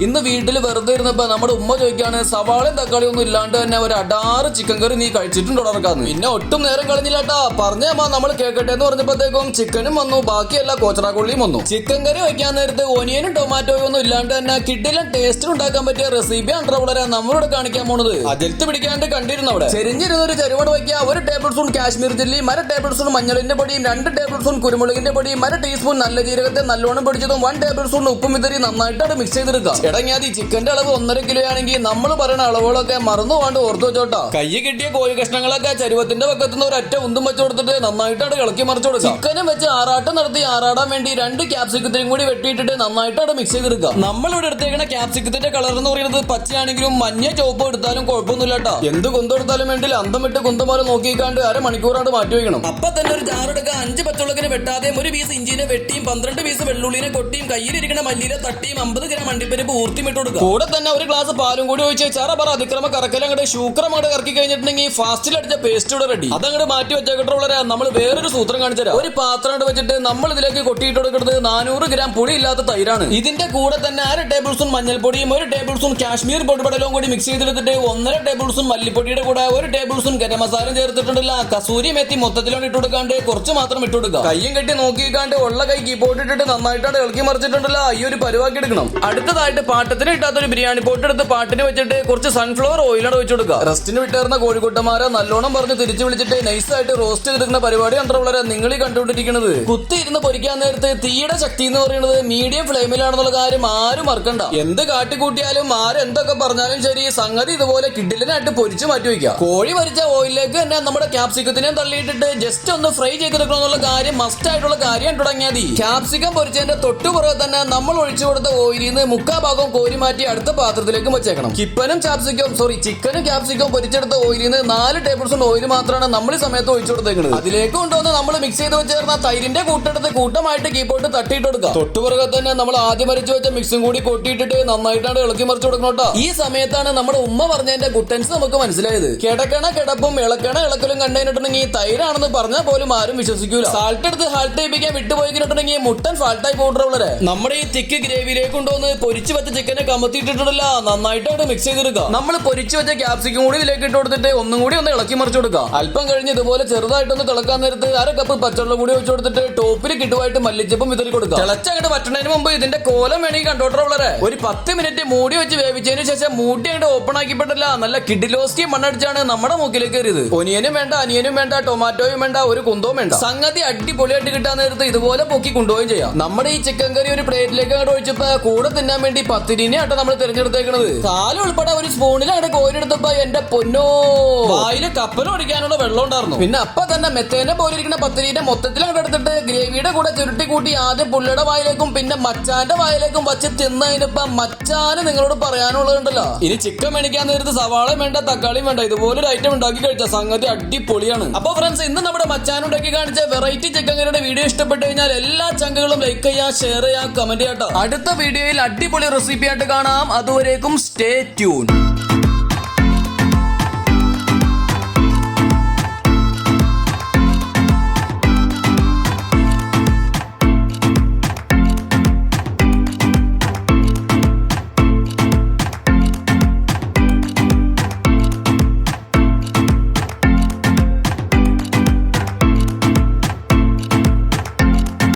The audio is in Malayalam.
ഇന്ന് വീട്ടിൽ വെറുതെ ഇരുന്നപ്പോ നമ്മുടെ ഉമ്മ ചോദിക്കാണ് സവാളയും തക്കാളിയും ഒന്നും ഇല്ലാണ്ട് തന്നെ ഒരു അടാറ് ചിക്കൻ കറി നീ കഴിച്ചിട്ടുണ്ടോ ഇറക്കാന്ന്. പിന്നെ ഒട്ടും നേരം കളഞ്ഞില്ലാട്ടാ, പറഞ്ഞേമാ നമ്മൾ കേൾക്കട്ടെ എന്ന് പറഞ്ഞപ്പോഴത്തേക്കും ചിക്കനും വന്നു, ബാക്കിയല്ല കോച്ചറാക്കൊള്ളിയും വന്നു. ചിക്കൻ കറി വയ്ക്കാൻ നേരത്ത് ഒനിയനും ടൊമാറ്റോയും ഒന്നും ഇല്ലാണ്ട് തന്നെ കിഡിലും ടേസ്റ്റിൽ ഉണ്ടാക്കാൻ പറ്റിയ റെസിപ്പിയാണ് വളരെ നമ്മളോട് കാണിക്കാൻ പോണത്. അജൽത്ത് പിടിക്കാണ്ട് കണ്ടിരുന്നു അവിടെ ചെരിഞ്ഞിരുന്ന ഒരു ചെറുവട് വയ്ക്കുക, 1 ടേബിൾ സ്പൂൺ കാശ്മീർ ചില്ലിയും 1 ടേബിൾ സ്പൂൺ മഞ്ഞളിന്റെ പൊടിയും 2 ടേബിൾ സ്പൂൺ കുരുമുളകിന്റെ പൊടിയും 1 ടീസ്പൂൺ നല്ല ജീരകത്തെ നല്ലോണം പിടിച്ചതും 1 ടേബിൾ സ്പൂൺ ഉപ്പും വിതറി നന്നായിട്ട് മിക്സ് ചെയ്തെടുക്കുക. ഇടങ്ങാതി ചിക്കന്റെ അളവ് 1.5 കിലോ ആണെങ്കിൽ നമ്മൾ പറയുന്ന അളവുകളൊക്കെ മറന്നു പോകാണ്ട് ഓർത്തു വെച്ചോട്ടാ. കൈ കിട്ടിയ കോഴി കഷ്ണങ്ങളൊക്കെ ചരുവത്തിന്റെ പക്കത്തുനിന്ന് ഒരൊറ്റ ഉന്തും വെച്ച് കൊടുത്തിട്ട് നന്നായിട്ടാണ് ഇളക്കി മറിച്ചു കൊടുക്കുക. ചിക്കനും വെച്ച് ആറാട്ടം നടത്തി ആറാടാൻ വേണ്ടി 2 ക്യാപ്സിക്കത്തിനും കൂടി വെട്ടിയിട്ടിട്ട് നന്നായിട്ടാണ് മിക്സ് ചെയ്തെടുക്കുക. നമ്മളിവിടെ എടുത്തേക്കുന്ന ക്യാപ്സിക്കത്തിന്റെ കളർ എന്ന് പറയുന്നത് പച്ചയാണെങ്കിലും മഞ്ഞ ചുവപ്പ് എടുത്താലും കുഴപ്പമൊന്നുമില്ല കേട്ടോ. എന്ത് കൊന്തെടുത്താലും വേണ്ടി അന്തം വിട്ട് കുന്തമാരെ നോക്കിക്കാണ്ട് അരമണിക്കൂറാണ് മാറ്റി വയ്ക്കണം. അപ്പൊ തന്നെ ഒരു ജാറെടുക്കുക, 5 പച്ചമുളകിനെ വെട്ടാതെ 1 പീസ് ഇഞ്ചിനെ വെട്ടിയും 12 പീസ് വെള്ളുള്ളിനെ കൊട്ടിയും കയ്യിലിരിക്കുന്ന മല്ലിയിലെ തട്ടിയും 50 ഗ്രാം അണ്ടിപ്പരിപ്പ് ഊർത്തിമിട്ട് കൊടുക്കുക. കൂടെ തന്നെ 1 ഗ്ലാസ് പാലും കൂടി ഒഴിച്ച് ചറപറ അതിക്രമ കറക്കലങ്ങട് ശൂക്രമങ്ങട് കറക്കി കഴിഞ്ഞിട്ടുണ്ടെങ്കിൽ ഫാസ്റ്റിൽ അടിച്ച പേസ്റ്റ് ഇവിടെ റെഡി. അതങ്ങോട്ട് മാറ്റി വെച്ചേക്കിട്ടുള്ളവരെ നമ്മൾ വേറൊരു സൂത്രം കാണിച്ചുതരാം. ഒരു പാത്രം വെച്ചിട്ട് നമ്മൾ ഇതിലേക്ക് കൊട്ടിയിട്ട് കൊടുക്കുന്നത് 400 ഗ്രാം പുളി ഇല്ലാത്ത തൈരാണ്. ഇതിന്റെ കൂടെ തന്നെ 1/2 ടേബിൾ സ്പൂൺ മഞ്ഞൾപ്പൊടിയും 1 ടേബിൾ സ്പൂൺ കാശ്മീർ പൊടിപടലവും കൂടി മിക്സ് ചെയ്തെടുത്തിട്ട് 1.5 ടേബിൾ സ്പൂൺ മല്ലിപ്പൊടിയുടെ കൂടെ 1 ടേബിൾ സ്പൂൺ ഗരം മസാല ചേർത്തിട്ടുണ്ടല്ല, കസൂരി മെത്തി മൊത്തത്തിലാണ് ഇട്ട് കൊടുക്കാണ്ട് കുറച്ച് മാത്രം ഇട്ട് കൊടുക്കുക. കയ്യും കെട്ടി നോക്കിക്കാണ്ട് ഉള്ള കൈ കീപ്പോട്ട് ഇട്ടിട്ട് നന്നായിട്ടാണ് ഇളക്കി മറിച്ചിട്ടുണ്ടല്ല, ഈ ഒരു പരുവാക്കി എടുക്കണം. അടുത്തതായിട്ട് പാട്ടത്തിന് ഇട്ടാത്തൊരു ബിരിയാണി പോട്ട് എടുത്ത് പാട്ടിന് വെച്ചിട്ട് കുറച്ച് സൺഫ്ലവർ ഓയിലാണ് വെച്ച് കൊടുക്കുക. റെസ്റ്റിന് വിട്ടേർന്ന കോഴിക്കുട്ടന്മാരെ നല്ലോണം പറഞ്ഞ് തിരിച്ചു വിളിച്ചിട്ട് നൈസായിട്ട് റോസ്റ്റ് ചെയ്തെടുക്കുന്ന പരിപാടി കണ്ടോ വളരെ നിങ്ങൾ ഈ കണ്ടുകൊണ്ടിരിക്കുന്നത്. കുത്തി ഇരുന്ന് പൊരിക്കാൻ നേരത്ത് തീയുടെ ശക്തി എന്ന് പറയുന്നത് മീഡിയം ഫ്ലെയിമിലാണെന്നുള്ള കാര്യം ആരും മറക്കണ്ട. എന്ത് കാട്ടിക്കൂട്ടിയാലും ആരെന്തൊക്കെ പറഞ്ഞാലും ശരി, സംഗതി ഇതുപോലെ കിഡിലിനായിട്ട് പൊരിച്ചു മാറ്റി വയ്ക്കുക. കോഴി പൊരിച്ച ഓയിലേക്ക് തന്നെ നമ്മുടെ ക്യാപ്സിക്കത്തിനെ തള്ളിയിട്ടിട്ട് ജസ്റ്റ് ഒന്ന് ഫ്രൈ ചെയ്തെടുക്കണം എന്നുള്ള കാര്യം മസ്റ്റ് ആയിട്ടുള്ള കാര്യം തുടങ്ങിയാൽ മതി. ക്യാപ്സിക്കം പൊരിച്ചതിന്റെ തൊട്ടുപുറകെ തന്നെ നമ്മൾ ഒഴിച്ചു കൊടുത്ത ഓയിലിൽ നിന്ന് 3/4 ഭാഗം കോരി മാറ്റി അടുത്ത പാത്രത്തിലേക്ക് വെച്ചേക്കണം. ചിക്കനും ക്യാപ്സിക്കം പൊരിച്ചെടുത്ത ഓയിലിൽ നിന്ന് 4 ടേബിൾ സ്പൂൺ ഓയിൽ മാത്രമാണ് നമ്മൾ ഈ സമയത്ത് ഒഴിച്ചു കൊടുത്തേക്കുന്നത്. അതിലേക്ക് കൊണ്ടുവന്ന് നമ്മൾ മിക്സ് ചെയ്ത് വെച്ചേർന്ന തൈരിന്റെ കൂട്ടെടുത്ത് കൂട്ടമായിട്ട് കീപ്പോട്ട് തട്ടിയിട്ട് കൊടുക്കുക. തൊട്ടുപുറകെ തന്നെ നമ്മൾ ആദ്യം മരിച്ചു വെച്ച മിക്സും കൂടി കൊട്ടിയിട്ടിട്ട് നന്നായിട്ടാണ് ഇളക്കി മറിച്ചു കൊടുക്കണോട്ടോ. ഈ സമയത്താണ് നമ്മുടെ ഉമ്മ പറഞ്ഞതിന്റെ ഗുട്ടൻസ് നമുക്ക് മനസ്സിലായത്. കിടക്കണ കിടപ്പും ഇളക്കണ ഇളക്കലും കണ്ടുകഴിഞ്ഞിട്ടുണ്ടെങ്കിൽ തൈരാണെന്ന് പറഞ്ഞാൽ പോലും ആരും വിശ്വസിക്കൂല. സാൾട്ട് എടുത്ത് ഹാൾട്ട് ചെയ്യിപ്പിക്കാൻ വിട്ടുപോയിക്കിട്ടുണ്ടെങ്കിൽ മുട്ടൻ ഫാൾട്ടായി പൗഡർ ഉള്ളത് നമ്മുടെ ഈ തിക്ക് ഗ്രേവിയിലേക്ക് കൊണ്ടുവന്ന് പൊരിച്ചു വെച്ച ചിക്കനെ കമത്തിയിട്ടിട്ടുണ്ടല്ല, നന്നായിട്ടാണ് മിക്സ് ചെയ്തെടുക്കുക. നമ്മൾ പൊരിച്ചു വെച്ച ക്യാപ്സിക്കും കൂടി ഇതിലേക്ക് ഇട്ട് കൊടുത്തിട്ട് ഒന്നും കൂടി ഒന്ന് ഇളക്കി മറിച്ചു കൊടുക്കുക. അല്പം കഴിഞ്ഞ് ഇതുപോലെ ചെറുതായിട്ടൊന്ന് തിളക്കാൻ നേരത്ത് 1/2 കപ്പ് പച്ചവെള്ളം കൂടി വെച്ച് കൊടുത്തിട്ട് ടോപ്പിൽ കിട്ടുവായിട്ട് മല്ലിച്ചപ്പം വിതറി കൊടുക്കുക. തിളച്ചങ്ങോട്ട് വറ്റണതിന് മുമ്പ് ഇതിന്റെ കോലം വേണമെങ്കിൽ കണ്ടോട്ടുള്ളവരെ ഒരു 10 മിനിറ്റ് മൂടി വെച്ച് വേവിച്ചതിന് ശേഷം മൂടി അങ്ങോട്ട് ഓപ്പൺ ആക്കിപ്പെട്ടില്ല, നല്ല കിഡിലോസ്റ്റി മണ്ണടിച്ചാണ് നമ്മുടെ മൂക്കിലേക്ക് കയറിയത്. ഒനിയനും വേണ്ട, അനിയനും വേണ്ട, ടൊമാറ്റോയും വേണ്ട, ഒരു കുന്തവും വേണ്ട. സംഗതി അടിപൊളിയായിട്ട് കിട്ടാൻ നേരത്ത് ഇതുപോലെ പൊക്കി കൊണ്ടുപോവുകയും ചെയ്യാം. നമ്മുടെ ഈ ചിക്കൻ കറി ഒരു പ്ലേറ്റിലേക്ക് അങ്ങോട്ട് ഒഴിച്ചപ്പോ കൂടെ തിന്നാൻ വേണ്ടി പത്തിരിനെ ആട്ടോ നമ്മൾ തിരഞ്ഞെടുത്തേക്കുന്നത്. കാലം ഉൾപ്പെടെ ഒരു സ്പൂണിലാണ് കോരിയെടുത്തപ്പോ എന്റെ പൊന്നോ വായില് കപ്പൽ ഓടിക്കാനുള്ള വെള്ളം ഉണ്ടായിരുന്നു. പിന്നെ അപ്പൊ തന്നെ മെത്തേനെ പോലെ ഇരിക്കുന്ന പത്തിരിനെ മൊത്തത്തിൽ അങ്ങോട്ട് എടുത്തിട്ട് ഗ്രേവിയുടെ കൂടെ ചുരുട്ടി കൂട്ടി ആദ്യം പുള്ളിയുടെ വായിലേക്കും പിന്നെ മച്ചാന്റെ വായിലേക്കും വച്ച് തിന്നതിനിപ്പോ മച്ചാന് നിങ്ങളോട് പറയാനുള്ളതുണ്ടല്ലോ. ഇനി ചിക്കൻ മേടിക്കാൻ നേരത്ത് സവാളയും വേണ്ട, തക്കാളിയും വേണ്ട, ഇതുപോലൊരു ഐറ്റം ഉണ്ടാക്കി കഴിച്ച സംഗതി അടിപൊളിയാണ്. അപ്പൊ ഫ്രണ്ട്സ്, ഇന്ന് നമ്മുടെ മച്ചാൻ ഉണ്ടാക്കി കാണിച്ച വെറൈറ്റി ചിക്കൻ കറിയുടെ വീഡിയോ ഇഷ്ടപ്പെട്ടു കഴിഞ്ഞാൽ എല്ലാ ചങ്കുകളും ലൈക്ക് ചെയ്യാം, ഷെയർ ചെയ്യാം, കമന്റ് ചെയ്യാം. അടുത്ത വീഡിയോയിൽ അടിപൊളി റെസിപ്പി ആയിട്ട് കാണാം. അതുവരേക്കും സ്റ്റേ ട്യൂൺ.